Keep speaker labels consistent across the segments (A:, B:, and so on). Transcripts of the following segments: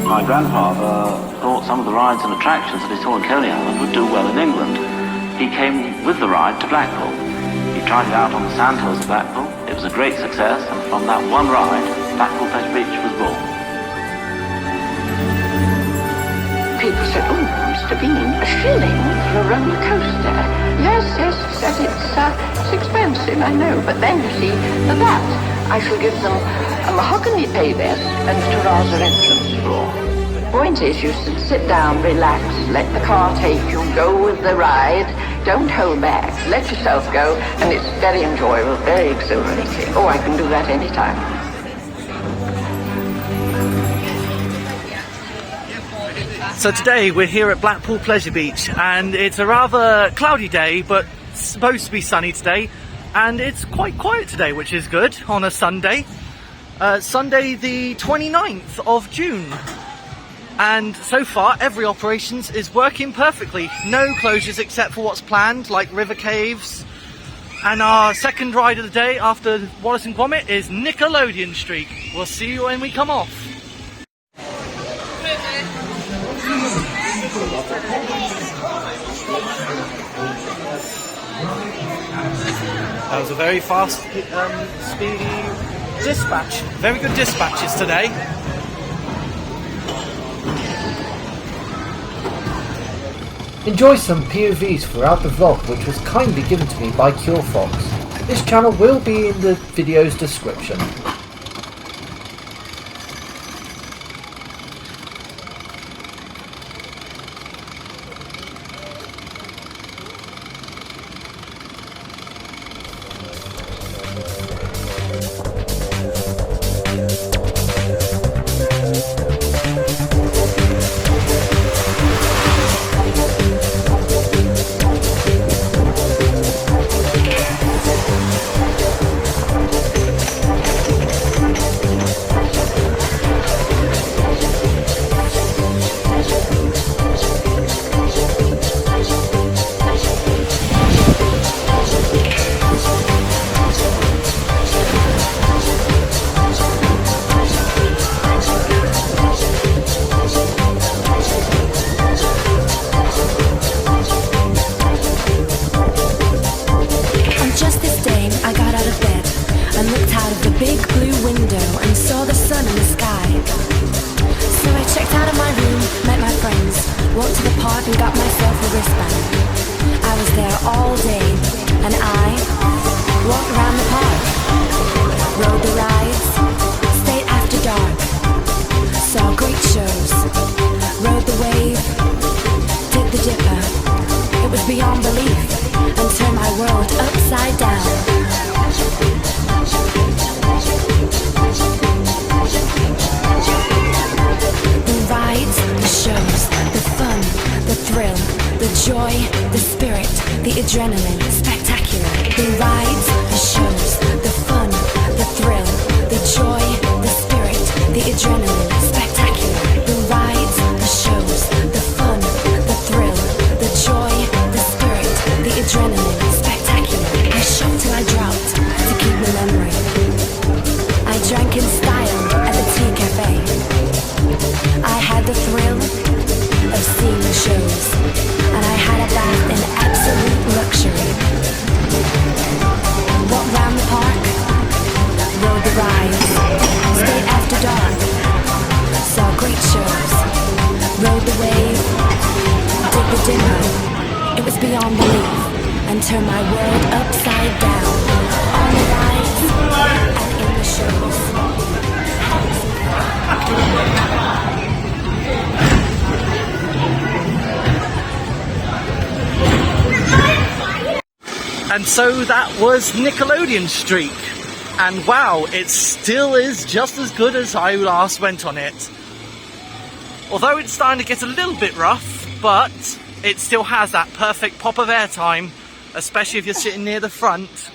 A: My grandfather thought some of the rides and attractions that he saw in Coney Island would do well in England. He came with the ride to Blackpool. He tried it out on the sandhills of Blackpool. It was a great success, and from that one ride, Blackpool Pleasure Beach was born.
B: People said, "Oh, Mr. Bean, a shilling for a roller coaster." Yes, said it's expensive, I know, but then you see, for that, I shall give them a mahogany pay desk and terrazzo entrance floor. Point is, you should sit down, relax, let the car take you, go with the ride, don't hold back, let yourself go, and it's very enjoyable, very exhilarating. Oh, I can do that anytime.
C: So today we're here at Blackpool Pleasure Beach, and it's a rather cloudy day, but supposed to be sunny today, and it's quite quiet today, which is good on a Sunday. Sunday the 29th of June. And so far every operations is working perfectly. No closures except for what's planned, like river caves. And our second ride of the day after Wallace and Gromit is Nickelodeon Streak. We'll see you when we come off. That was a very fast, speedy dispatch. Very good dispatches today.
D: Enjoy some POVs throughout the vlog, which was kindly given to me by CureFox. This channel will be in the video's description.
E: Big blue window and saw the sun in the sky. So I checked out of my room, met my friends, walked to the park and got myself a wristband. I was there all day, and I walked around the park, rode the rides, stayed after dark, saw great shows, rode the wave, did the dipper. It was beyond belief and turned my world upside down. The rides, the shows, the fun, the thrill, the joy, the spirit, the adrenaline, spectacular. The rides, the shows, the fun, the thrill, the joy, the spirit, the adrenaline, spectacular. The rides, the shows, the fun, the thrill, the joy, the spirit, the adrenaline, spectacular. I shot till I dropped to keep the memory. I drank in style at the tea cafe. I had the thrill of seeing the shows, and I had a bath in absolute luxury. Walked round the park, rode the rides, stayed after dark, saw great shows, rode the wave, did the dinner. It was beyond belief and turned my world upside down. On the rides and in the shows.
C: And so that was Nickelodeon Streak, and wow, it still is just as good as I last went on it. Although it's starting to get a little bit rough, but it still has that perfect pop of airtime, especially if you're sitting near the front.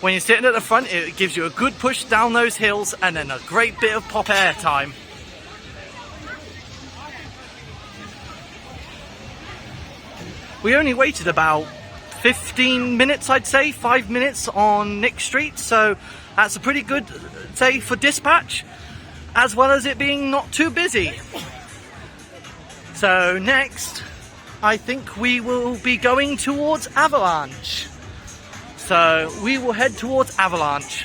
C: When you're sitting at the front, it gives you a good push down those hills and then a great bit of pop airtime. We only waited about 15 minutes, I'd say, 5 minutes on Nick Street, so that's a pretty good day for dispatch, as well as it being not too busy. So next, I think we will be going towards Avalanche. So we will head towards Avalanche.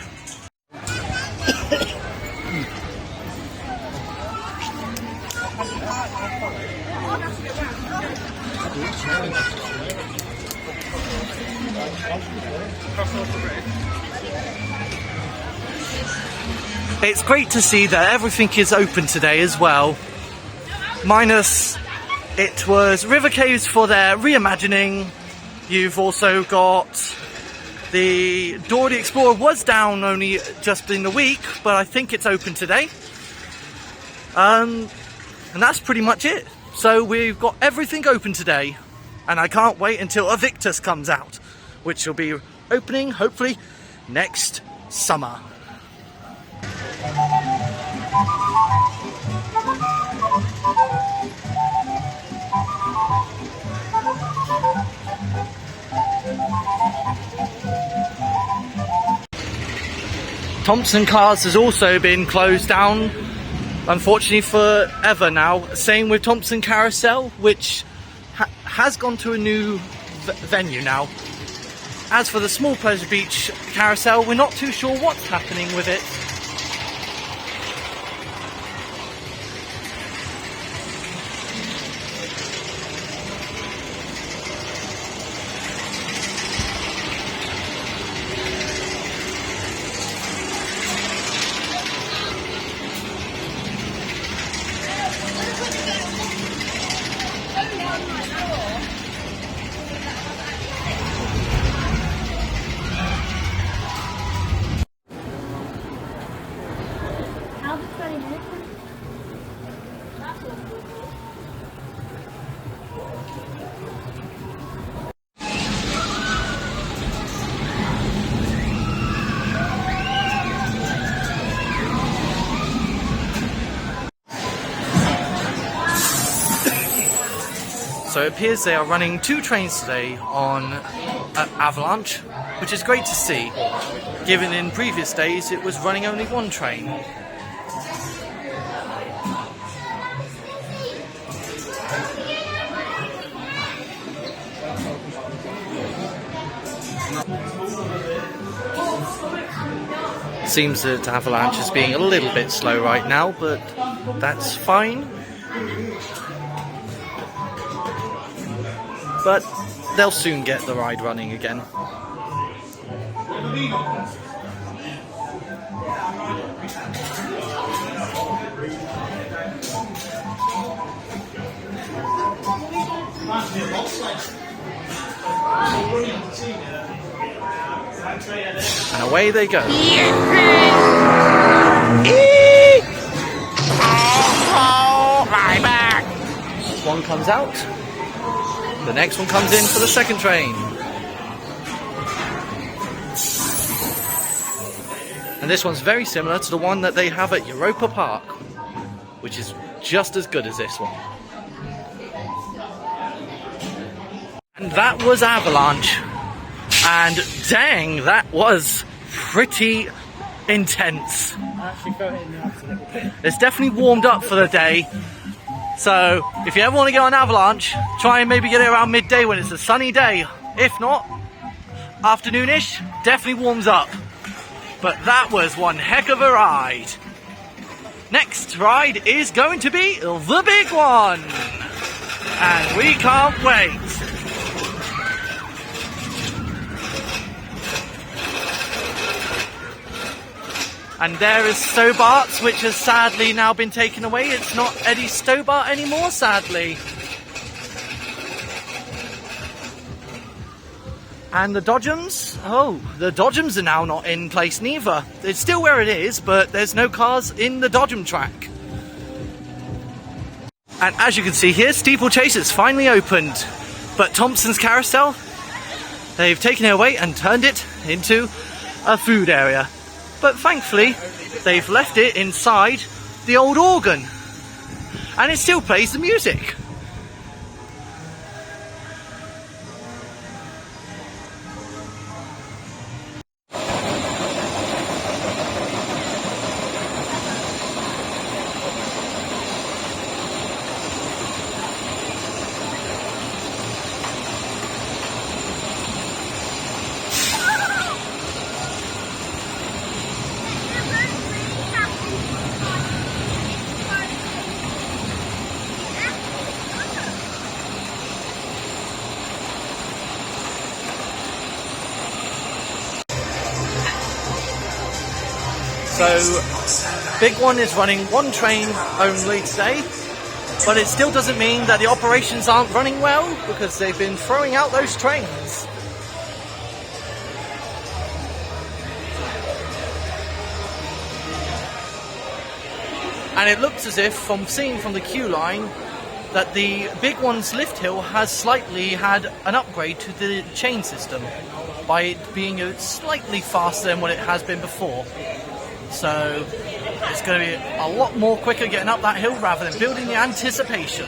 C: It's great to see that everything is open today as well. Minus, it was River Caves for their reimagining. You've also got the Dora the Explorer was down only just in the week, but I think it's open today. And that's pretty much it. So we've got everything open today, and I can't wait until Evictus comes out, which will be opening hopefully next summer. Thompson Cars has also been closed down, unfortunately, forever now. Same with Thompson Carousel, which has gone to a new venue now. As for the Small Pleasure Beach Carousel, we're not too sure what's happening with it. So it appears they are running 2 trains today on Avalanche, which is great to see, given in previous days it was running only 1 train. Seems that Avalanche is being a little bit slow right now, but that's fine. But they'll soon get the ride running again. And away they go.
F: Oh, my back!
C: One comes out. The next one comes in for the second train. And this one's very similar to the one that they have at Europa Park, which is just as good as this one. And that was Avalanche. And dang, that was pretty intense. It's definitely warmed up for the day. So, if you ever want to go on Avalanche, try and maybe get it around midday when it's a sunny day. If not, afternoonish, definitely warms up. But that was one heck of a ride. Next ride is going to be the big one. And we can't wait. And there is Stobart's, which has sadly now been taken away. It's not Eddie Stobart anymore, sadly. And the Dodgems? Oh, the Dodgems are now not in place neither. It's still where it is, but there's no cars in the Dodgem track. And as you can see here, Steeplechase has finally opened. But Thompson's Carousel, they've taken it away and turned it into a food area. But thankfully, they've left it inside the old organ. And it still plays the music. So, Big One is running one train only today, but it still doesn't mean that the operations aren't running well, because they've been throwing out those trains. And it looks as if, from seeing from the queue line, that the Big One's lift hill has slightly had an upgrade to the chain system by it being slightly faster than what it has been before. So it's going to be a lot more quicker getting up that hill rather than building the anticipation.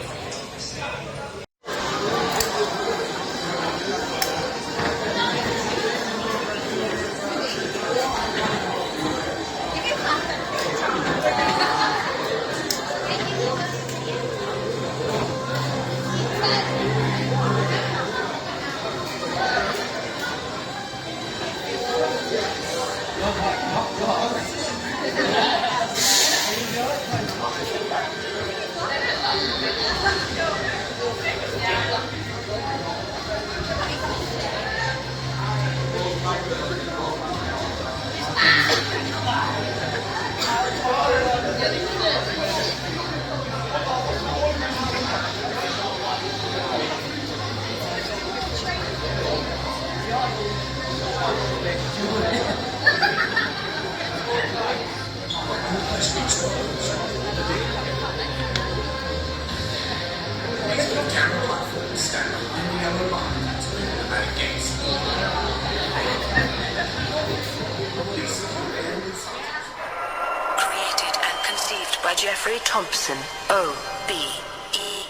G: By Jeffrey Thompson, O.B.E.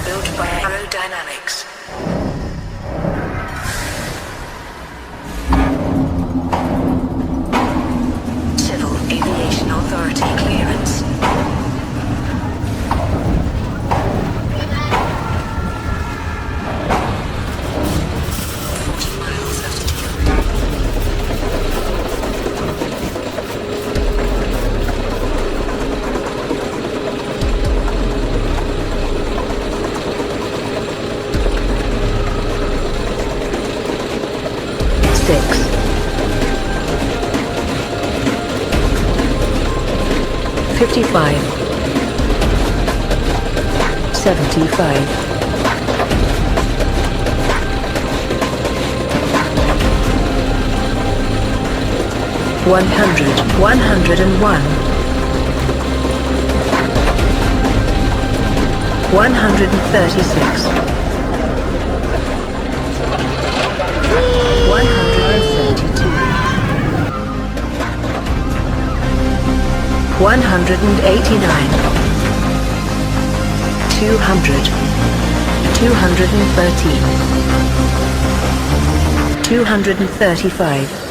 G: Built by Aerodynamics. Civil Aviation Authority clearance. $55, $75, $100, $101, $136, $132, 189, 200, 213, 235.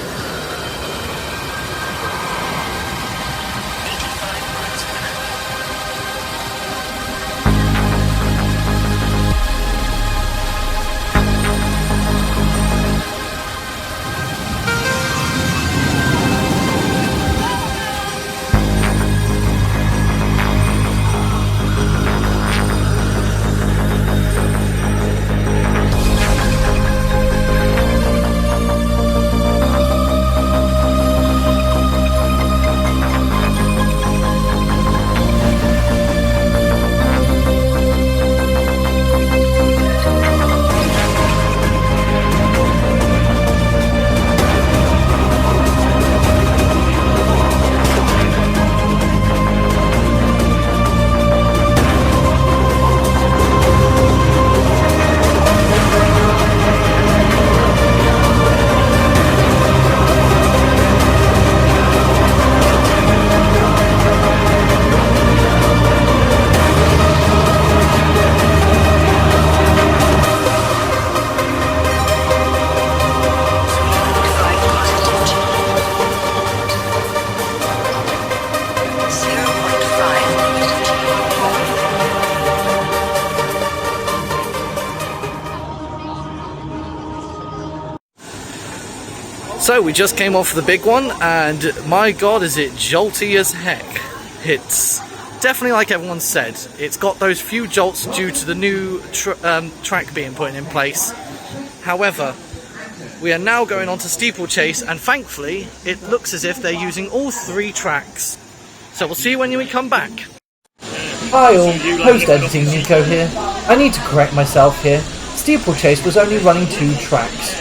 C: So we just came off the Big One, and my god, is it jolty as heck. It's definitely, like everyone said, it's got those few jolts due to the new track being put in place. However, We are now going on to Steeplechase, and thankfully it looks as if they're using all 3 tracks. So we'll see you when we come back.
D: Hi all, post-editing Nico here. I need to correct myself here. Steeplechase was only running 2 tracks.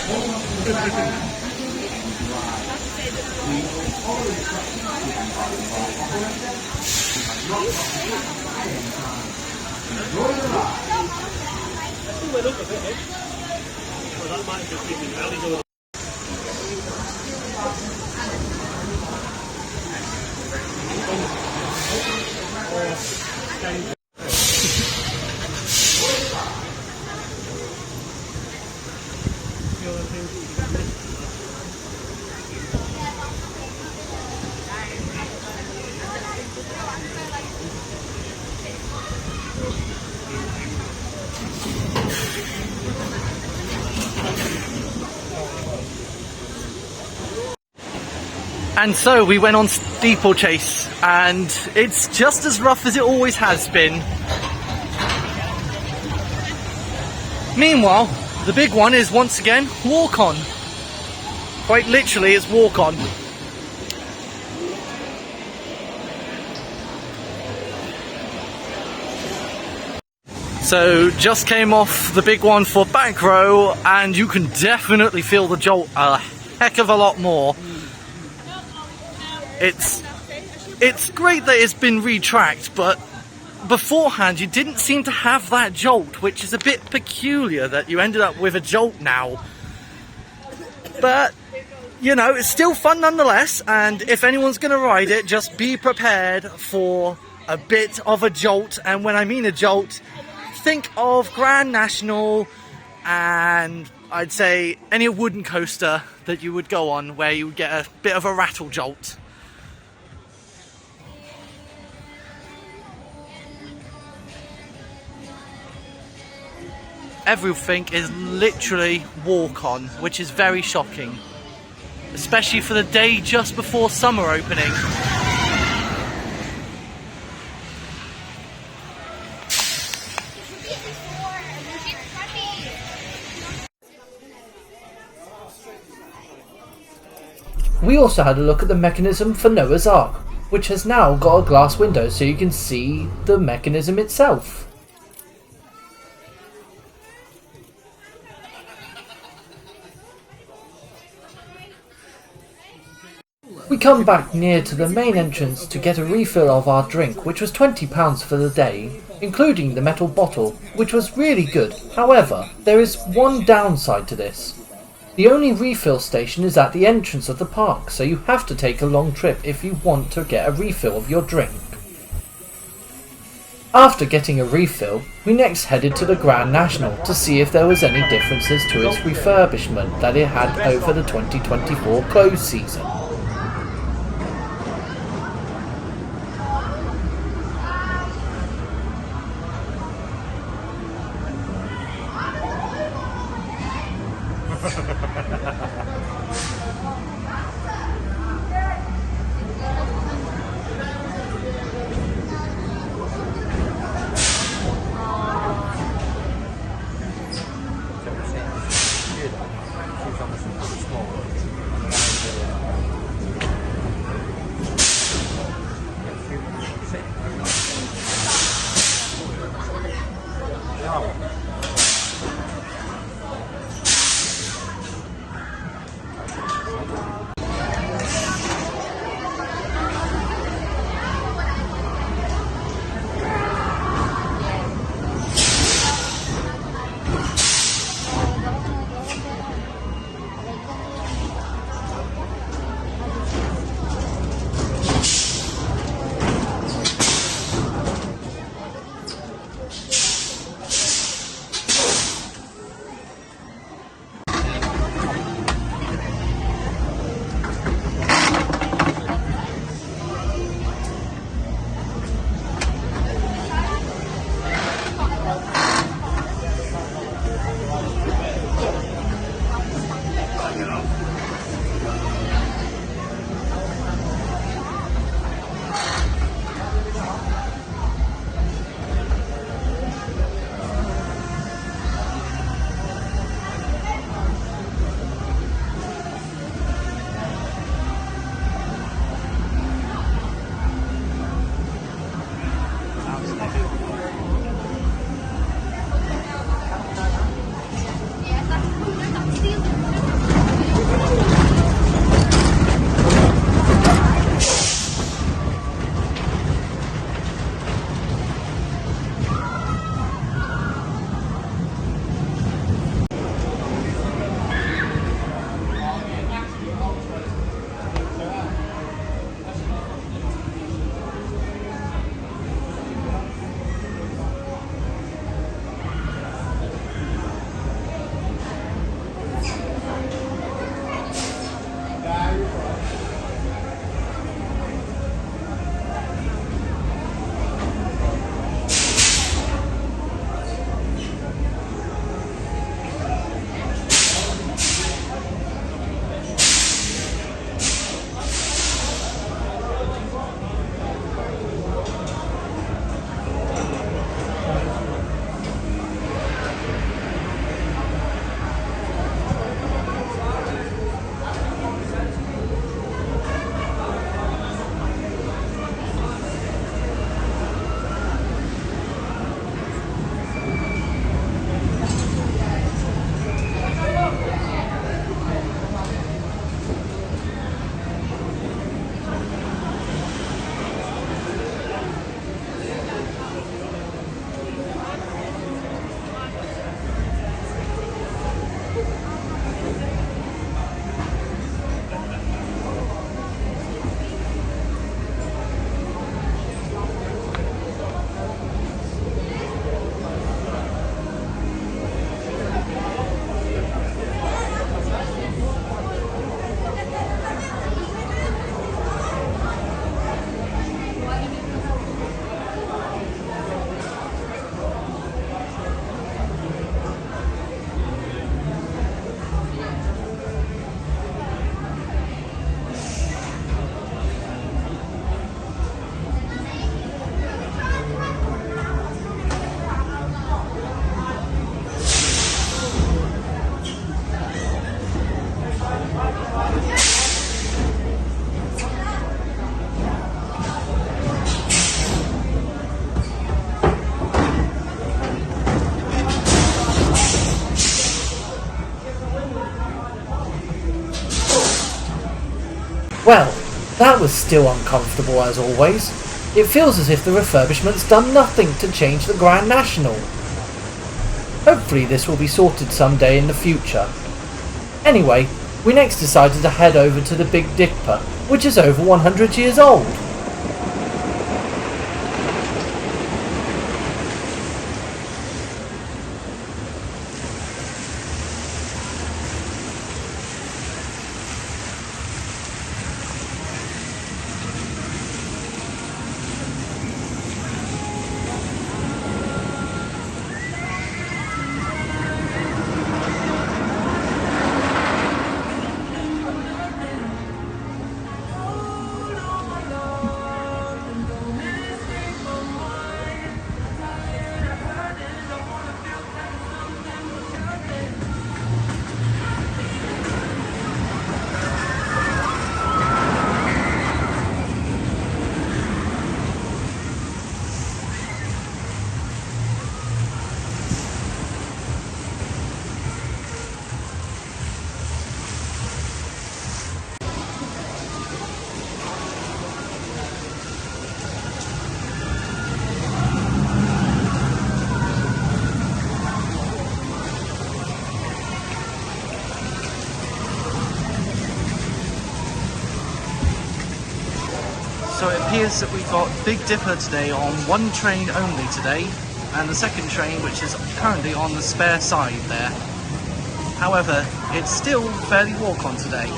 C: And so we went on Steeplechase, and it's just as rough as it always has been. Meanwhile, the big one is once again walk on. Quite literally, it's walk on. So just came off the big one for back row, and you can definitely feel the jolt a heck of a lot more. It's great that it's been retracked, but beforehand you didn't seem to have that jolt, which is a bit peculiar that you ended up with a jolt now. But, you know, it's still fun nonetheless, and if anyone's going to ride it, just be prepared for a bit of a jolt. And when I mean a jolt, think of Grand National, and I'd say any wooden coaster that you would go on where you would get a bit of a rattle jolt. Everything is literally walk on, which is very shocking, especially for the day just before summer opening.
D: We also had a look at the mechanism for Noah's Ark, which has now got a glass window so you can see the mechanism itself. We come back near to the main entrance to get a refill of our drink, which was £20 for the day, including the metal bottle, which was really good. However, there is one downside to this. The only refill station is at the entrance of the park, so you have to take a long trip if you want to get a refill of your drink. After getting a refill, we next headed to the Grand National to see if there was any differences to its refurbishment that it had over the 2024 close season. Well, that was still uncomfortable as always. It feels as if the refurbishment's done nothing to change the Grand National. Hopefully this will be sorted someday in the future. Anyway, we next decided to head over to the Big Dipper, which is over 100 years old.
C: So it appears that we've got Big Dipper today on one train only today, and the second train which is currently on the spare side there. However, it's still fairly walk on today.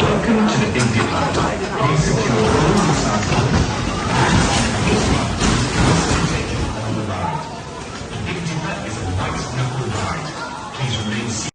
H: Welcome to the Big Dipper. Please secure all your samples. On the ride. The Big Dipper is a white knuckle ride. Please remain seated.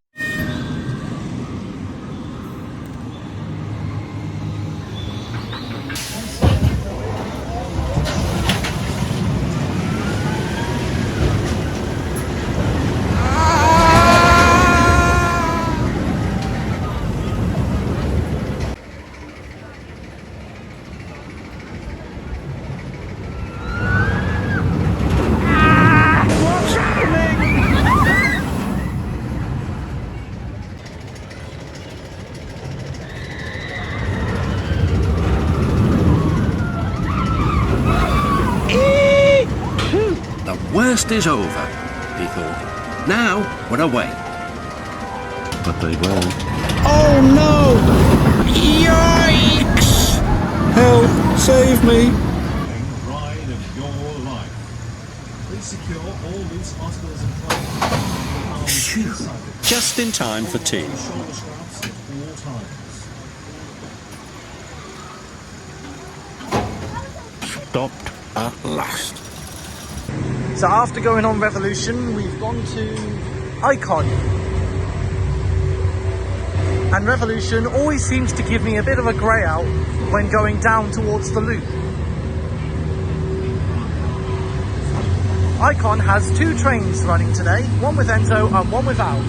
I: worst is over, he thought. Now we're away. But they weren't.
J: Oh no! Yikes! Help! Save me!
H: Ride of your life. Please secure all loose articles and clothing.
J: Phew! Just in time for tea.
H: Shoulder straps at all times.
J: Stopped at last.
C: So after going on Revolution, we've gone to Icon. And Revolution always seems to give me a bit of a grey out when going down towards the loop. Icon has 2 trains running today, one with Enzo and one without.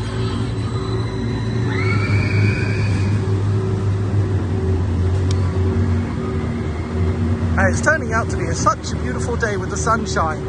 C: And it's turning out to be such a beautiful day with the sunshine.